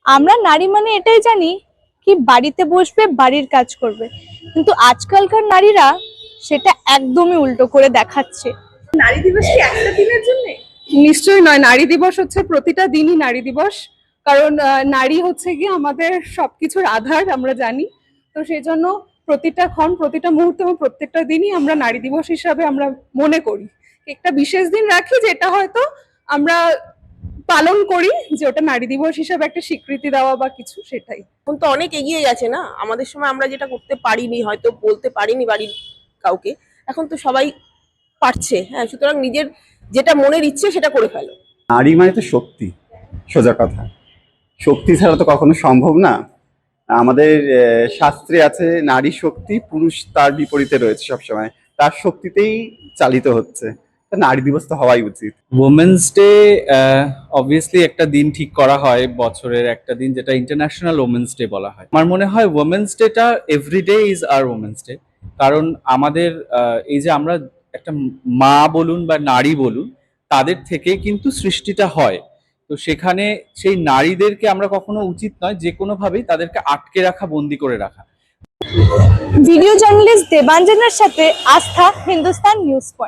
আমরা নারী মানে এটাই জানি কি বাড়িতে বসবে বাড়ির কাজ করবে, কিন্তু আজকালকার নারীরা সেটা একদমই উল্টো করে দেখাচ্ছে। নারী দিবস কি একটা দিনের জন্য? নিশ্চয়ই নয়, নারী দিবস হচ্ছে প্রতিটা দিনই নারী দিবস। কারণ নারী হচ্ছে কি আমাদের সবকিছুর আধার, আমরা জানি। তো সেই জন্য প্রতিটা ক্ষণ, প্রতিটা মুহূর্ত এবং প্রত্যেকটা দিনই আমরা নারী দিবস হিসাবে আমরা মনে করি। একটা বিশেষ দিন রাখি যেটা হয়তো আমরা পালন করি, যে ওটা নারী দিবস হিসাবে একটা স্বীকৃতি দেওয়া বা কিছু, সেটাই। এখন তো অনেক এগিয়ে গেছে না, আমাদের সময় আমরা যেটা করতে পারিনি, হয়তো বলতে পারিনি বাড়ির কাউকে, এখন তো সবাই পারছে। হ্যাঁ, সুতরাং নিজের যেটা মনের ইচ্ছে সেটা করে ফেলো। নারী মানে তো শক্তি, সোজা কথা। শক্তি ছাড়া তো কখনো সম্ভব না। আমাদের শাস্ত্রে আছে নারী শক্তি, পুরুষ তার বিপরীতে রয়েছে সবসময়, তার শক্তিতেই চালিত হচ্ছে। তা নারী দিবস তো হওয়াই উচিত। ওমেন্স ডে অবভিয়াসলি একটা দিন ঠিক করা হয়, বছরের একটা দিন, যেটা ইন্টারন্যাশনাল ওমেন্স ডে বলা হয়। আমার মনে হয় ওমেন্স ডেটা everyday is our women's day. কারণ আমাদের এই যে আমরা একটা মা বলুন বা নারী বলুন, তাদের থেকেই কিন্তু সৃষ্টিটা হয়। তো সেখানে সেই নারীদেরকে আমরা কখনো উচিত নয় যে কোনোভাবেই তাদেরকে আটকে রাখা, বন্দি করে রাখা। ভিডিও জার্নালিস্ট দেবাঞ্জনের সাথে আস্থা, হিন্দুস্তান নিউজ পয়েন্ট।